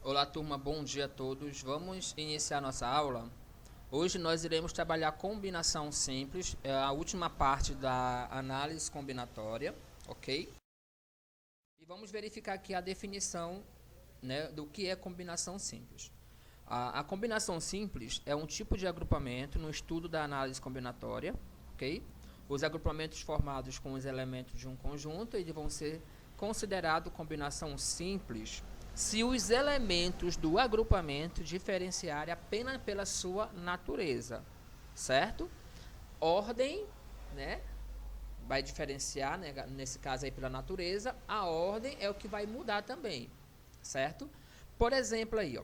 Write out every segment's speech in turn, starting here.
Olá, turma, bom dia a todos. Vamos iniciar nossa aula. Hoje nós iremos trabalhar combinação simples, é a última parte da análise combinatória, ok? E vamos verificar aqui a definição, né, do que é combinação simples. A combinação simples é um tipo de agrupamento no estudo da análise combinatória, ok? Os agrupamentos formados com os elementos de um conjunto eles vão ser considerados combinação simples se os elementos do agrupamento diferenciarem apenas pela sua natureza, certo? Ordem, né, vai diferenciar, né, nesse caso aí pela natureza, a ordem é o que vai mudar também, certo? Por exemplo aí, ó,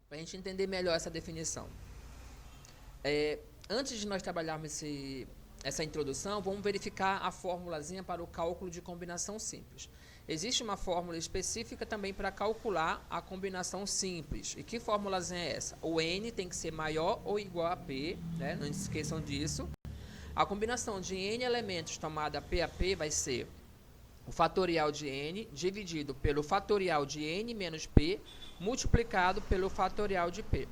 para a gente entender melhor essa definição. Antes de nós trabalharmos essa introdução, vamos verificar a formulazinha para o cálculo de combinação simples. Existe uma fórmula específica também para calcular a combinação simples. E que fórmulazinha é essa? O N tem que ser maior ou igual a P, né? Não se esqueçam disso. A combinação de N elementos tomada P a P vai ser o fatorial de N dividido pelo fatorial de N menos P multiplicado pelo fatorial de P,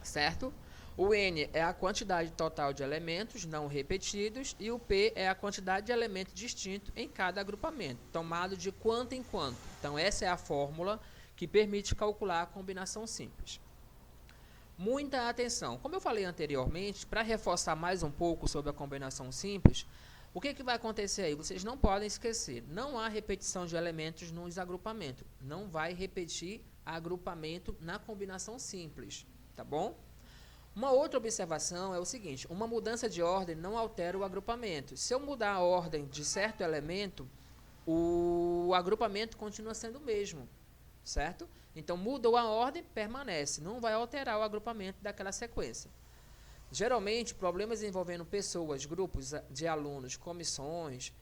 certo? O N é a quantidade total de elementos não repetidos e o P é a quantidade de elementos distintos em cada agrupamento, tomado de quanto em quanto. Então, essa é a fórmula que permite calcular a combinação simples. Muita atenção. Como eu falei anteriormente, para reforçar mais um pouco sobre a combinação simples, o que vai acontecer aí? Vocês não podem esquecer, não há repetição de elementos nos agrupamentos. Não vai repetir agrupamento na combinação simples, tá bom? Uma outra observação é o seguinte, uma mudança de ordem não altera o agrupamento. Se eu mudar a ordem de certo elemento, o agrupamento continua sendo o mesmo, certo? Então, mudou a ordem, permanece, não vai alterar o agrupamento daquela sequência. Geralmente, problemas envolvendo pessoas, grupos de alunos, comissões,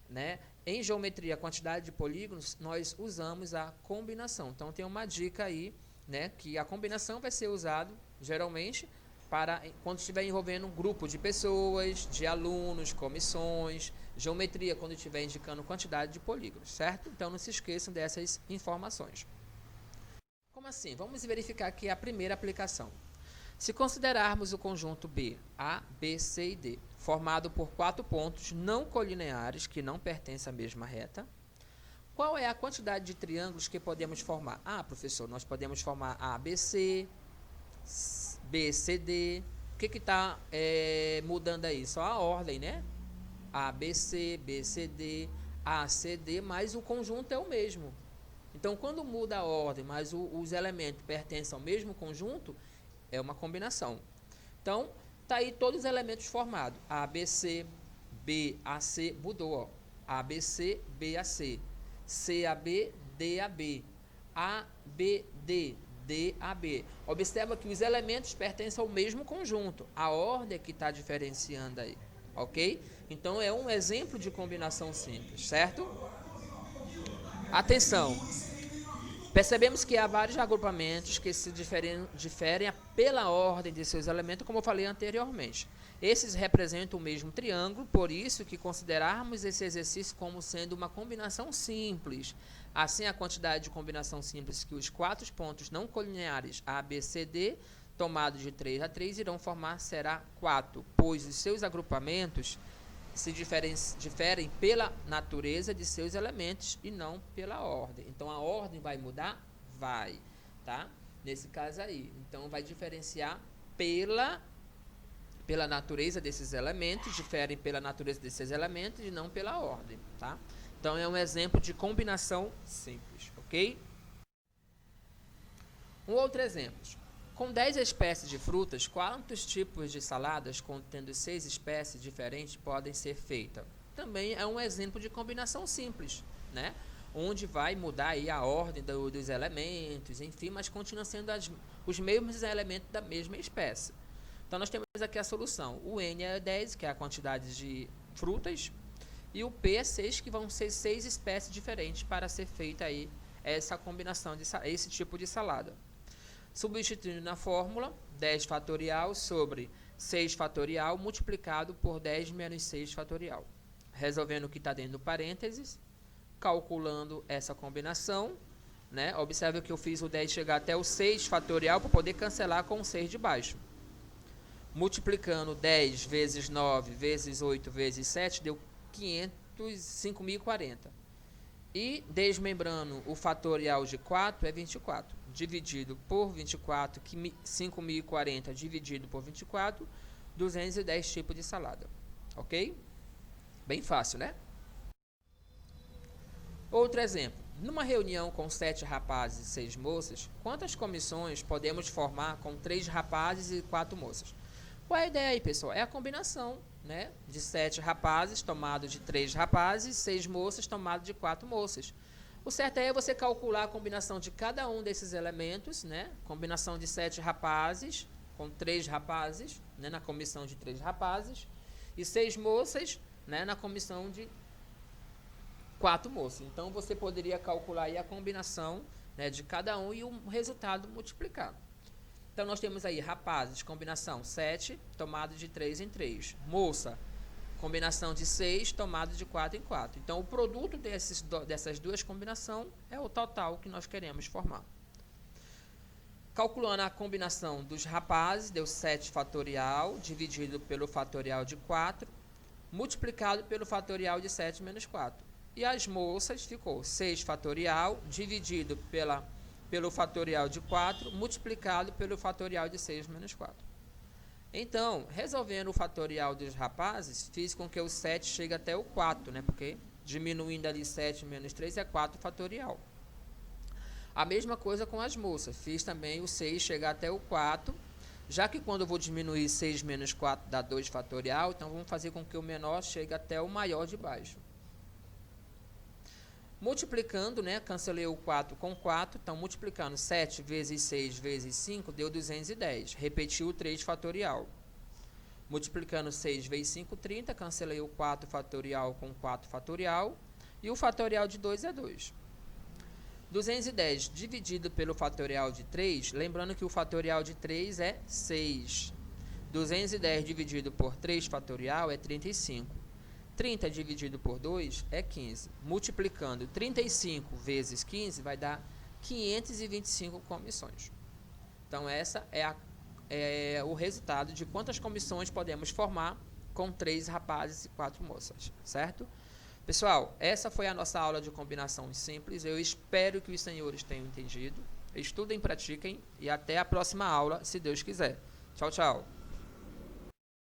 né? Em geometria, a quantidade de polígonos, nós usamos a combinação. Então, tem uma dica aí, né, que a combinação vai ser usada, geralmente, para quando estiver envolvendo um grupo de pessoas, de alunos, comissões, geometria, quando estiver indicando quantidade de polígonos, certo? Então, não se esqueçam dessas informações. Como assim? Vamos verificar aqui a primeira aplicação. Se considerarmos o conjunto B, A, B, C e D, formado por 4 pontos não colineares que não pertencem à mesma reta, qual é a quantidade de triângulos que podemos formar? Ah, professor, nós podemos formar ABC, BCD. O que está mudando aí? Só a ordem, né? ABC, BCD, ACD, mas o conjunto é o mesmo. Então, quando muda a ordem, mas os elementos pertencem ao mesmo conjunto, é uma combinação. Então, tá aí todos os elementos formados. ABC, BAC, mudou, ó. ABC, BAC, CAB, DAB, ABD, DAB. Observa que os elementos pertencem ao mesmo conjunto. A ordem é que está diferenciando aí, ok? Então, é um exemplo de combinação simples, certo? Atenção! Percebemos que há vários agrupamentos que se diferem pela ordem de seus elementos, como eu falei anteriormente. Esses representam o mesmo triângulo, por isso que considerarmos esse exercício como sendo uma combinação simples. Assim, a quantidade de combinação simples que os 4 pontos não colineares A, B, C, D, tomados de 3 a 3, irão formar será 4, pois os seus agrupamentos se diferem pela natureza de seus elementos e não pela ordem. Então, a ordem vai mudar? Vai, tá? Nesse caso aí. Então, vai diferenciar pela natureza desses elementos, diferem pela natureza desses elementos e não pela ordem, tá? Então, é um exemplo de combinação simples, ok? Um outro exemplo. Com 10 espécies de frutas, quantos tipos de saladas contendo 6 espécies diferentes podem ser feitas? Também é um exemplo de combinação simples, né? Onde vai mudar aí a ordem dos elementos, enfim, mas continua sendo os mesmos elementos da mesma espécie. Então, nós temos aqui a solução. O N é 10, que é a quantidade de frutas, e o P é 6, que vão ser 6 espécies diferentes para ser feita aí essa combinação, esse tipo de salada. Substituindo na fórmula, 10 fatorial sobre 6 fatorial multiplicado por 10 menos 6 fatorial. Resolvendo o que está dentro do parênteses, calculando essa combinação, né? Observe que eu fiz o 10 chegar até o 6 fatorial para poder cancelar com o 6 de baixo. Multiplicando 10 vezes 9 vezes 8 vezes 7, deu 5.040. E desmembrando o fatorial de 4 é 24. Dividido por 24, 5.040 dividido por 24, 210 tipos de salada. Ok? Bem fácil, né? Outro exemplo. Numa reunião com 7 rapazes e 6 moças, quantas comissões podemos formar com 3 rapazes e 4 moças? Qual é a ideia aí, pessoal? É a combinação, né, de 7 rapazes tomado de 3 rapazes, 6 moças tomado de 4 moças. O certo é você calcular a combinação de cada um desses elementos, né? Combinação de 7 rapazes com 3 rapazes, né, na comissão de 3 rapazes, e 6 moças, né, na comissão de 4 moças. Então, você poderia calcular aí a combinação, né, de cada um e o resultado multiplicar. Então, nós temos aí rapazes, combinação 7, tomado de 3 em 3. Moça, combinação de 6, tomado de 4 em 4. Então, o produto dessas duas combinações é o total que nós queremos formar. Calculando a combinação dos rapazes, deu 7 fatorial, dividido pelo fatorial de 4, multiplicado pelo fatorial de 7 menos 4. E as moças ficou 6 fatorial, dividido pelo fatorial de 4, multiplicado pelo fatorial de 6 menos 4. Então, resolvendo o fatorial dos rapazes, fiz com que o 7 chegue até o 4, né? Porque diminuindo ali 7 menos 3 é 4 fatorial. A mesma coisa com as moças. Fiz também o 6 chegar até o 4, já que quando eu vou diminuir 6 menos 4 dá 2 fatorial, então vamos fazer com que o menor chegue até o maior de baixo. Multiplicando, né, cancelei o 4 com 4, então multiplicando 7 vezes 6 vezes 5 deu 210, repeti o 3 fatorial. Multiplicando 6 vezes 5, 30, cancelei o 4 fatorial com 4 fatorial, e o fatorial de 2 é 2. 210 dividido pelo fatorial de 3, lembrando que o fatorial de 3 é 6. 210 dividido por 3 fatorial é 35. 30 dividido por 2 é 15. Multiplicando 35 vezes 15 vai dar 525 comissões. Então, essa é o resultado de quantas comissões podemos formar com 3 rapazes e 4 moças, certo? Pessoal, essa foi a nossa aula de combinação simples. Eu espero que os senhores tenham entendido. Estudem, pratiquem e até a próxima aula, se Deus quiser. Tchau, tchau.